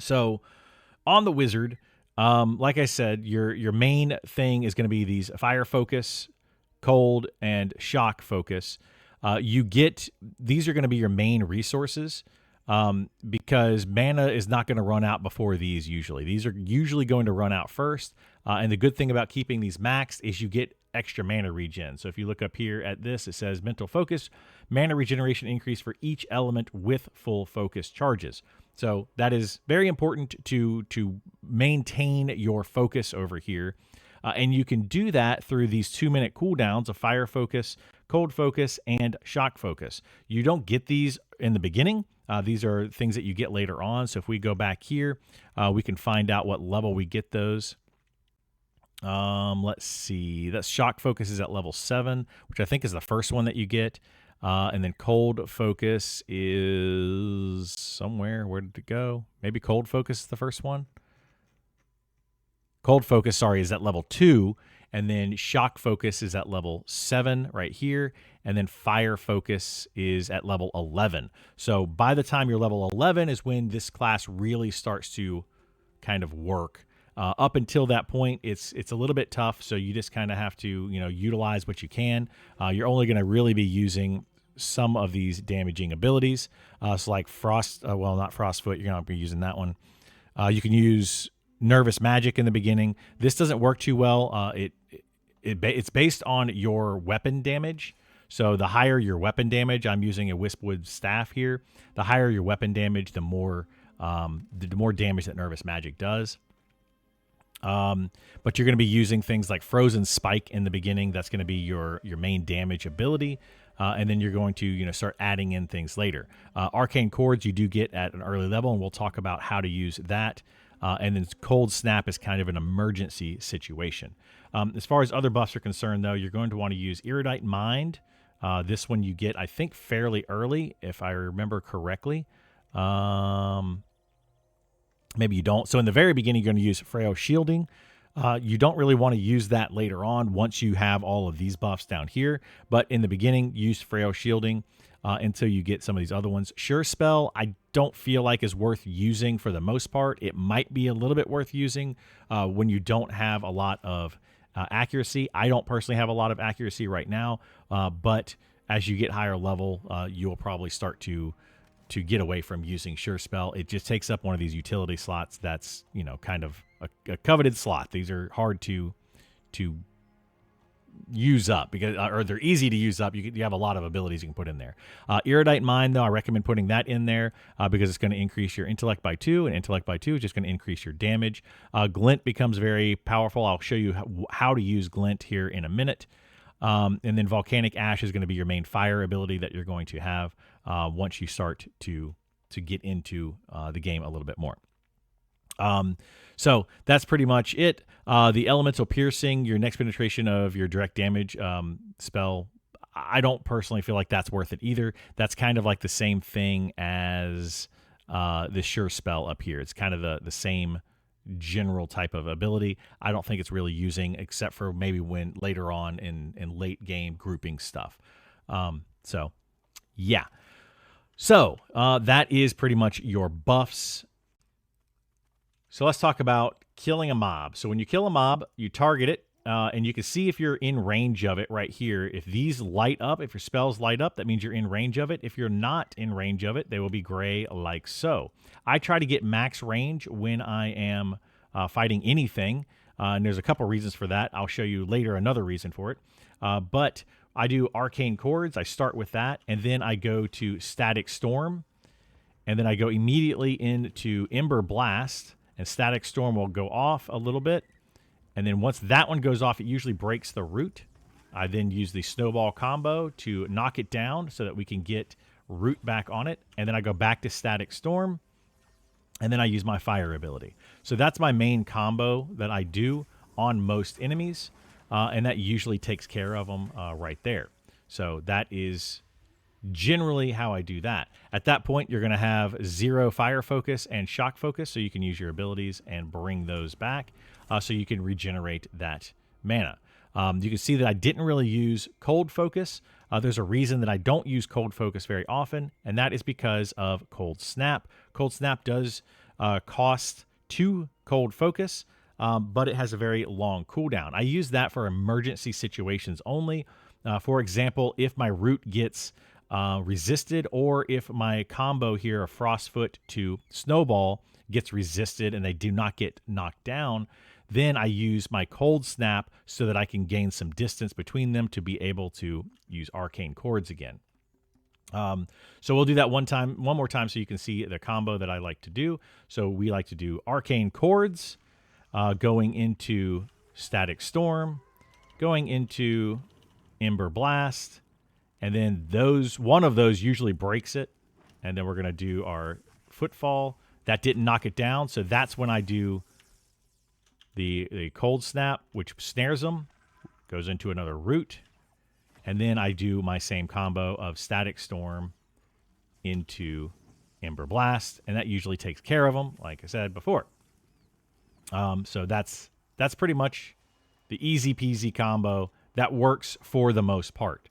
So on the wizard, like I said, your main thing is going to be these fire focus, cold, and shock focus. You get these are going to be your main resources, because mana is not going to run out before these. Usually, these are usually going to run out first. And the good thing about keeping these maxed is you get extra mana regen. So if you look up here at this, it says mental focus, mana regeneration increase for each element with full focus charges. So that is very important to maintain your focus over here. And you can do that through these 2-minute cooldowns of fire focus, cold focus, and shock focus. You don't get these in the beginning. These are things that you get later on. So if we go back here, we can find out what level we get those. Let's see. That shock focus is at level 7, which I think is the first one that you get. And then cold focus is somewhere. Where did it go? Maybe cold focus is the first one. Cold focus, sorry, is at level 2. And then shock focus is at level 7 right here. And then fire focus is at level 11. So by the time you're level 11 is when this class really starts to kind of work. Up until that point, it's a little bit tough. So you just kind of have to, utilize what you can. You're only going to really be using some of these damaging abilities. So like Frost, well, not Frostfoot, you're not going to be using that one. You can use Nervous Magic in the beginning. This doesn't work too well. It's based on your weapon damage. So the higher your weapon damage, I'm using a Wispwood staff here. The higher your weapon damage, the more damage that Nervous Magic does. But you're going to be using things like Frozen Spike in the beginning. That's going to be your main damage ability. And then you're going to start adding in things later. Arcane Chords you do get at an early level, and we'll talk about how to use that. And then Cold Snap is kind of an emergency situation. As far as other buffs are concerned, though, you're going to want to use Erudite Mind. This one you get, I think, fairly early, if I remember correctly. Maybe you don't. So in the very beginning, you're going to use Frail Shielding. You don't really want to use that later on once you have all of these buffs down here. But in the beginning, use Frail Shielding until you get some of these other ones. Sure Spell, I don't feel like is worth using for the most part. It might be a little bit worth using when you don't have a lot of accuracy. I don't personally have a lot of accuracy right now, but as you get higher level, you'll probably start to get away from using Sure Spell. It just takes up one of these utility slots that's, kind of a coveted slot. These are hard to use up because, or they're easy to use up. You have a lot of abilities you can put in there. Erudite Mind, though, I recommend putting that in there because it's going to increase your intellect by 2, and intellect by 2 is just going to increase your damage. Glint becomes very powerful. I'll show you how to use Glint here in a minute. And then Volcanic Ash is going to be your main fire ability that you're going to have once you start to get into the game a little bit more. So that's pretty much it. The Elemental Piercing, your next penetration of your direct damage spell, I don't personally feel like that's worth it either. That's kind of like the same thing as the Sure Spell up here. It's kind of the same general type of ability. I don't think it's really using except for maybe when later on in late game grouping stuff. So yeah. So that is pretty much your buffs. So let's talk about killing a mob. So when you kill a mob, you target it, and you can see if you're in range of it right here. If these light up, if your spells light up, that means you're in range of it. If you're not in range of it, they will be gray like so. I try to get max range when I am fighting anything, and there's a couple reasons for that. I'll show you later another reason for it. But I do Arcane Chords. I start with that, and then I go to Static Storm, and then I go immediately into Ember Blast, and Static Storm will go off a little bit. And then once that one goes off, it usually breaks the root. I then use the Snowball combo to knock it down so that we can get root back on it. And then I go back to Static Storm. And then I use my fire ability. So that's my main combo that I do on most enemies. And that usually takes care of them right there. So that is generally how I do that. At that point, you're going to have 0 fire focus and shock focus, so you can use your abilities and bring those back so you can regenerate that mana. You can see that I didn't really use cold focus. There's a reason that I don't use cold focus very often, and that is because of Cold Snap. Cold Snap does cost 2 cold focus, but it has a very long cooldown. I use that for emergency situations only. For example, if my root gets resisted, or if my combo here of Frostfoot to Snowball gets resisted and they do not get knocked down, then I use my Cold Snap so that I can gain some distance between them to be able to use Arcane Chords again. So we'll do that one more time so you can see the combo that I like to do. So we like to do Arcane Chords, going into Static Storm, going into Ember Blast, and then one of those usually breaks it, and then we're going to do our Footfall. That didn't knock it down, so that's when I do the Cold Snap, which snares them, goes into another root, and then I do my same combo of Static Storm into Ember Blast, and that usually takes care of them, like I said before. So that's pretty much the easy peasy combo that works for the most part.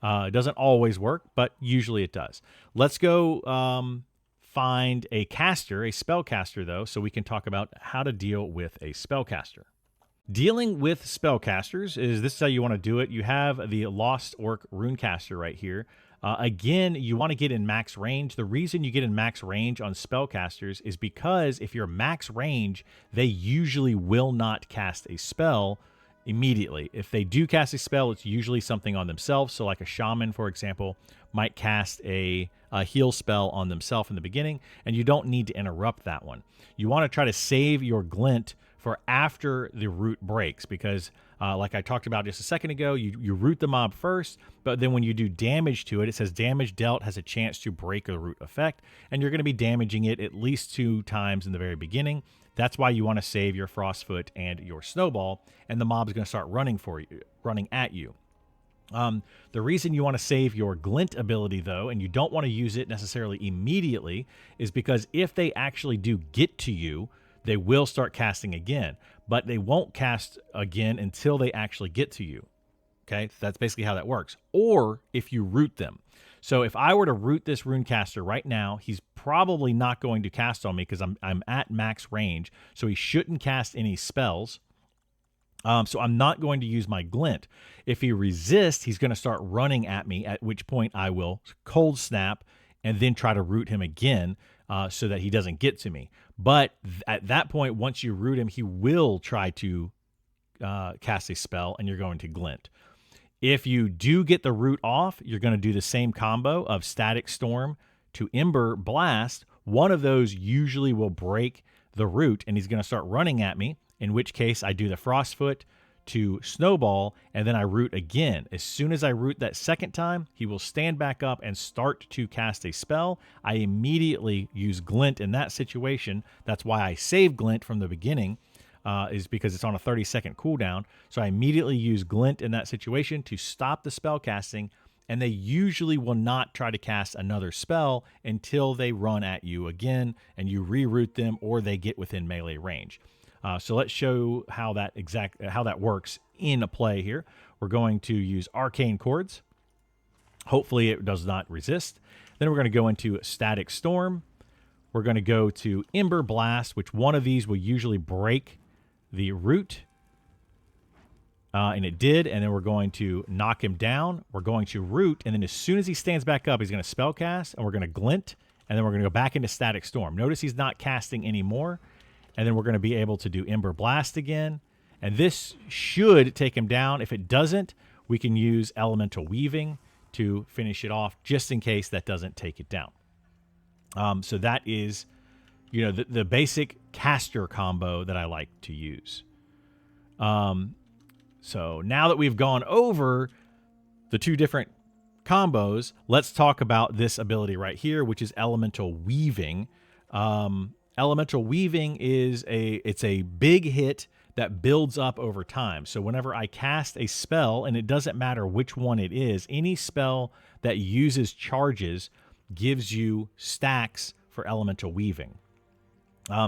It doesn't always work, but usually it does. Let's go find a caster, a spellcaster, though, so we can talk about how to deal with a spellcaster. Dealing with spellcasters this is how you want to do it. You have the Lost Orc Runecaster right here. Again, you want to get in max range. The reason you get in max range on spellcasters is because if you're max range, they usually will not cast a spell immediately. If they do cast a spell, it's usually something on themselves. So like a shaman, for example, might cast a heal spell on themselves in the beginning, and you don't need to interrupt that one. You want to try to save your glint for after the root breaks, because like I talked about just a second ago, you root the mob first, but then when you do damage to it, it says damage dealt has a chance to break a root effect, and you're going to be damaging it at least 2 times in the very beginning. That's why you want to save your Frostfoot and your Snowball, and the mob is going to start running at you. The reason you want to save your glint ability, though, and you don't want to use it necessarily immediately, is because if they actually do get to you, they will start casting again, but they won't cast again until they actually get to you. Okay, so that's basically how that works. Or if you root them. So if I were to root this Runecaster right now, he's probably not going to cast on me because I'm at max range, so he shouldn't cast any spells. So I'm not going to use my glint. If he resists, he's going to start running at me, at which point I will Cold Snap and then try to root him again so that he doesn't get to me. But at that point, once you root him, he will try to cast a spell, and you're going to glint. If you do get the root off, you're going to do the same combo of Static Storm to Ember Blast. One of those usually will break the root, and he's going to start running at me, in which case I do the Frostfoot to Snowball, and then I root again. As soon as I root that second time, he will stand back up and start to cast a spell. I immediately use Glint in that situation. That's why I save Glint from the beginning, is because it's on a 30-second cooldown. So I immediately use Glint in that situation to stop the spell casting, and they usually will not try to cast another spell until they run at you again, and you reroute them, or they get within melee range. So let's show how that works in a play here. We're going to use Arcane Chords. Hopefully it does not resist. Then we're going to go into Static Storm. We're going to go to Ember Blast, which one of these will usually break the root. And it did. And then we're going to knock him down. We're going to root. And then as soon as he stands back up, he's going to spell cast. And we're going to glint. And then we're going to go back into Static Storm. Notice he's not casting anymore. And then we're going to be able to do Ember Blast again. And this should take him down. If it doesn't, we can use Elemental Weaving to finish it off, just in case that doesn't take it down. So that is, the basic caster combo that I like to use. So now that we've gone over the 2 different combos, let's talk about this ability right here, which is Elemental Weaving. Elemental Weaving is a big hit that builds up over time. So whenever I cast a spell, and it doesn't matter which one it is, any spell that uses charges gives you stacks for Elemental Weaving.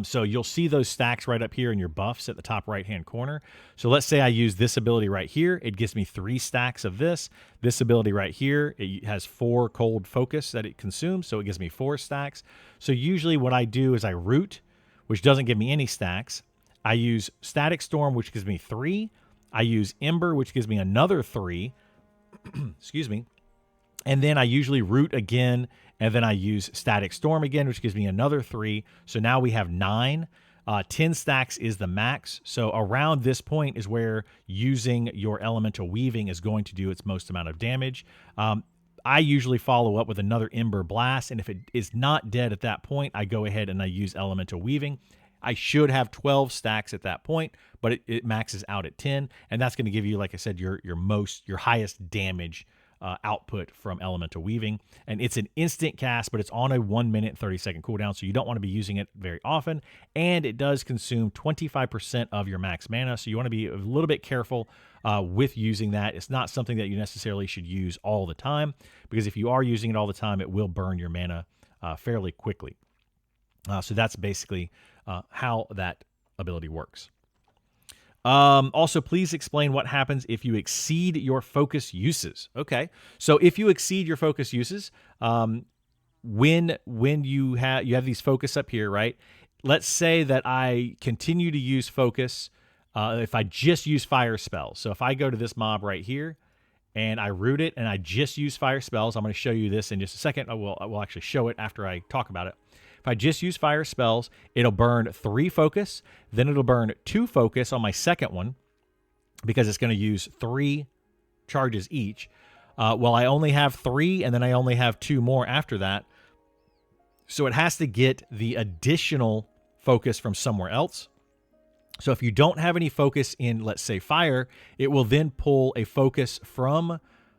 So you'll see those stacks right up here in your buffs at the top right-hand corner. So let's say I use this ability right here. It gives me 3 stacks of this. This ability right here, it has 4 cold focus that it consumes, so it gives me 4 stacks. So usually what I do is I root, which doesn't give me any stacks. I use Static Storm, which gives me 3. I use Ember, which gives me another 3. Excuse me. And then I usually Root again, and then I use Static Storm again, which gives me another 3. So now we have 9. 10 stacks is the max. So around this point is where using your Elemental Weaving is going to do its most amount of damage. I usually follow up with another Ember Blast, and if it is not dead at that point, I go ahead and I use Elemental Weaving. I should have 12 stacks at that point, but it maxes out at 10, and that's going to give you, like I said, your highest damage output from Elemental Weaving. And it's an instant cast, but it's on a 1 minute and 30-second cooldown, so you don't want to be using it very often, and it does consume 25% of your max mana, so you want to be a little bit careful with using that. It's not something that you necessarily should use all the time, because if you are using it all the time, it will burn your mana fairly quickly. So that's basically how that ability works. Also, please explain what happens if you exceed your focus uses. Okay, so if you exceed your focus uses, when you have these focus up here, right? Let's say that I continue to use focus. If I just use fire spells, so if I go to this mob right here and I root it and I just use fire spells, I'm going to show you this in just a second. I will actually show it after I talk about it. If I just use fire spells, it'll burn 3 focus, then it'll burn 2 focus on my second one because it's going to use 3 charges each. Well, I only have 3, and then I only have 2 more after that. So it has to get the additional focus from somewhere else. So if you don't have any focus in, let's say, fire, it will then pull a focus from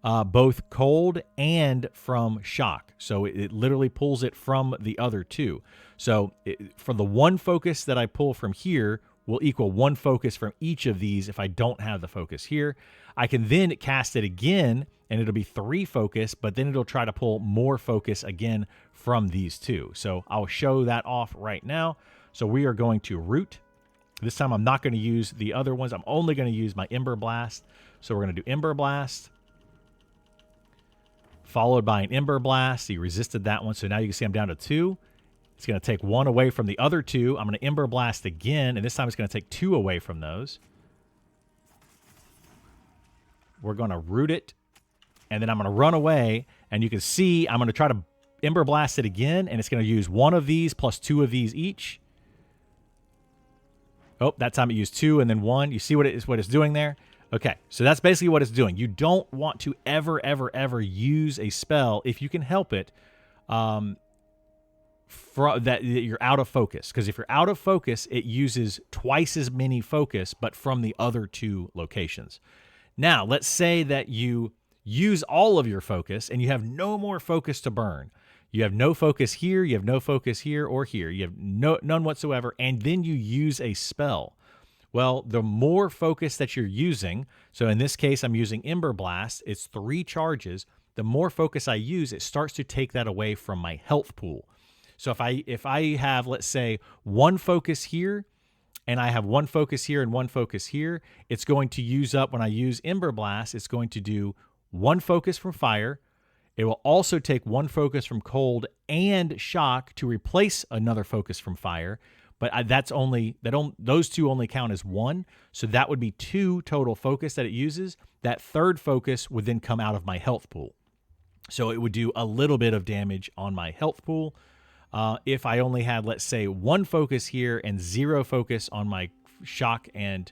both cold and from shock. So it literally pulls it from the other 2. So for the 1 focus that I pull from here will equal 1 focus from each of these if I don't have the focus here. I can then cast it again, and it'll be 3 focus, but then it'll try to pull more focus again from these 2. So I'll show that off right now. So we are going to root. This time I'm not going to use the other ones. I'm only going to use my Ember Blast. So we're going to do Ember Blast, followed by an Ember Blast. He resisted that one, so now you can see I'm down to 2. It's going to take 1 away from the other 2. I'm going to Ember Blast again, and this time it's going to take 2 away from those. We're going to root it, and then I'm going to run away, and you can see I'm going to try to Ember Blast it again, and it's going to use 1 of these plus 2 of these each. Oh, that time it used 2 and then 1. You see what it's doing there? Okay, so that's basically what it's doing. You don't want to ever use a spell if you can help it that you're out of focus. Because if you're out of focus, it uses twice as many focus, but from the other 2 locations. Now, let's say that you use all of your focus and you have no more focus to burn. You have no focus here, you have no focus here or here. You have none whatsoever, and then you use a spell. Well, the more focus that you're using, so in this case, I'm using Ember Blast. It's 3 charges. The more focus I use, it starts to take that away from my health pool. So if I have, let's say, 1 focus here, and I have 1 focus here and 1 focus here, it's going to use up, when I use Ember Blast, it's going to do 1 focus from fire. It will also take 1 focus from cold and shock to replace another focus from fire. But those 2 only count as 1. So that would be 2 total focus that it uses. That 3rd focus would then come out of my health pool. So it would do a little bit of damage on my health pool. If I only had, let's say, 1 focus here and 0 focus on my shock and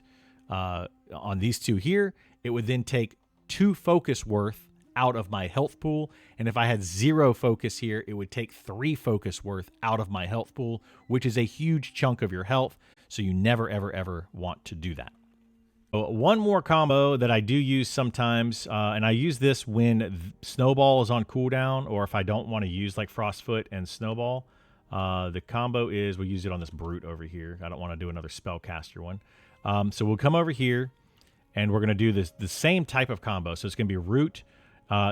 on these 2 here, it would then take 2 focus worth out of my health pool. And if I had 0 focus here, it would take 3 focus worth out of my health pool, which is a huge chunk of your health. So you never, ever want to do that. One more combo that I do use sometimes, and I use this when Snowball is on cooldown, or if I don't want to use like Frostfoot and Snowball. The combo is, we'll use it on this Brute over here. I don't want to do another Spellcaster one. So we'll come over here, and we're going to do the same type of combo. So it's going to be Root,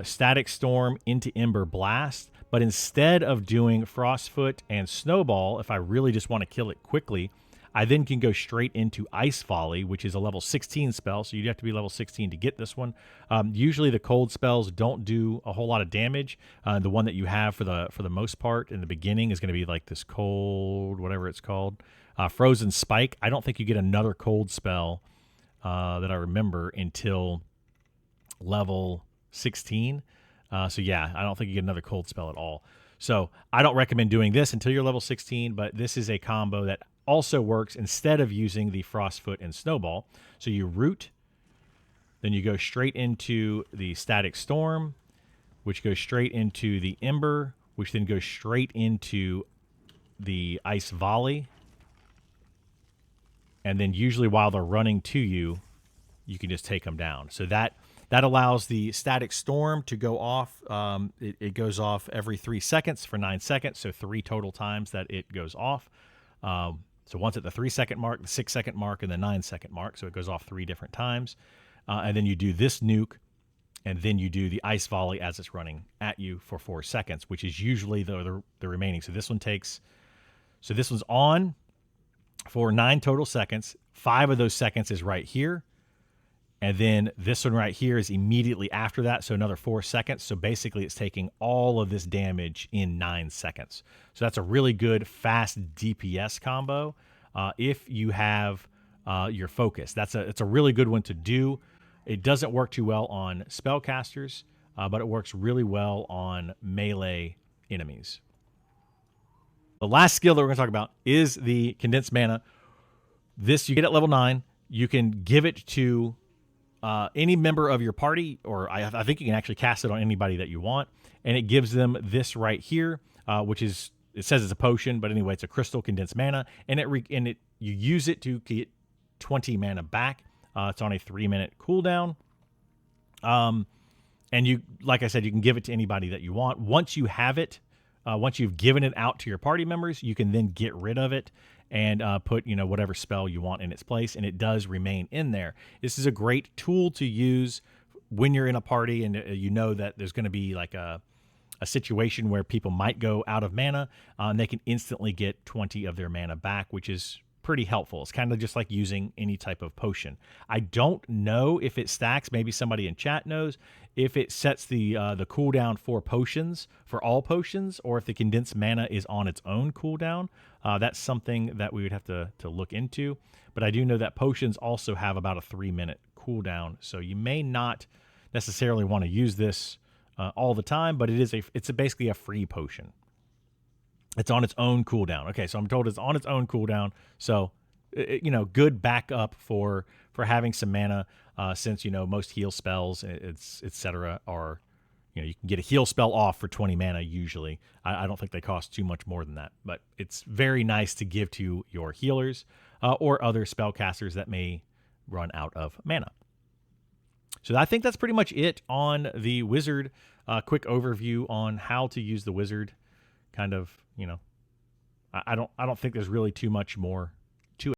Static Storm into Ember Blast, but instead of doing Frostfoot and Snowball, if I really just want to kill it quickly, I then can go straight into Ice Volley, which is a level 16 spell, so you'd have to be level 16 to get this one. Usually the cold spells don't do a whole lot of damage. The one that you have for the most part in the beginning is going to be like this cold, whatever it's called, Frozen Spike. I don't think you get another cold spell that I remember until level 16. So yeah, I don't think you get another cold spell at all. So I don't recommend doing this until you're level 16, but this is a combo that also works instead of using the Frostfoot and Snowball. So you root, then you go straight into the Static Storm, which goes straight into the Ember, which then goes straight into the Ice Volley. And then usually while they're running to you, you can just take them down. So that allows the Static Storm to go off. It goes off every 3 seconds for 9 seconds, so 3 total times that it goes off. So once at the 3-second mark, the 6-second mark, and the 9-second mark, so it goes off 3 different times. And then you do this nuke, and then you do the Ice Volley as it's running at you for 4 seconds, which is usually the remaining. So this one's on for 9 total seconds. 5 of those seconds is right here. And then this one right here is immediately after that, so another 4 seconds. So basically it's taking all of this damage in 9 seconds. So that's a really good, fast DPS combo if you have your focus. It's a really good one to do. It doesn't work too well on spellcasters, but it works really well on melee enemies. The last skill that we're going to talk about is the Condensed Mana. This you get at level 9. You can give it to any member of your party, or I think you can actually cast it on anybody that you want, and it gives them this right here, which is, it says it's a potion, but anyway, it's a crystal condensed mana, and you use it to get 20 mana back. It's on a 3-minute cooldown, and you, like I said, you can give it to anybody that you want. Once you have it, once you've given it out to your party members, you can then get rid of it and put whatever spell you want in its place, and it does remain in there. This is a great tool to use when you're in a party and you know that there's going to be like a situation where people might go out of mana, and they can instantly get 20 of their mana back, which is pretty helpful. It's kind of just like using any type of potion. I don't know if it stacks, maybe somebody in chat knows, if it sets the cooldown for potions, for all potions, or if the condensed mana is on its own cooldown. That's something that we would have to look into. But I do know that potions also have about a 3-minute cooldown, so you may not necessarily want to use this all the time, but it's basically a free potion. It's on its own cooldown. Okay, so I'm told it's on its own cooldown. So, good backup for having some mana, since most heal spells, etc. are, you can get a heal spell off for 20 mana usually. I don't think they cost too much more than that, but it's very nice to give to your healers or other spellcasters that may run out of mana. So I think that's pretty much it on the wizard. Quick overview on how to use the wizard. Kind of, I don't think there's really too much more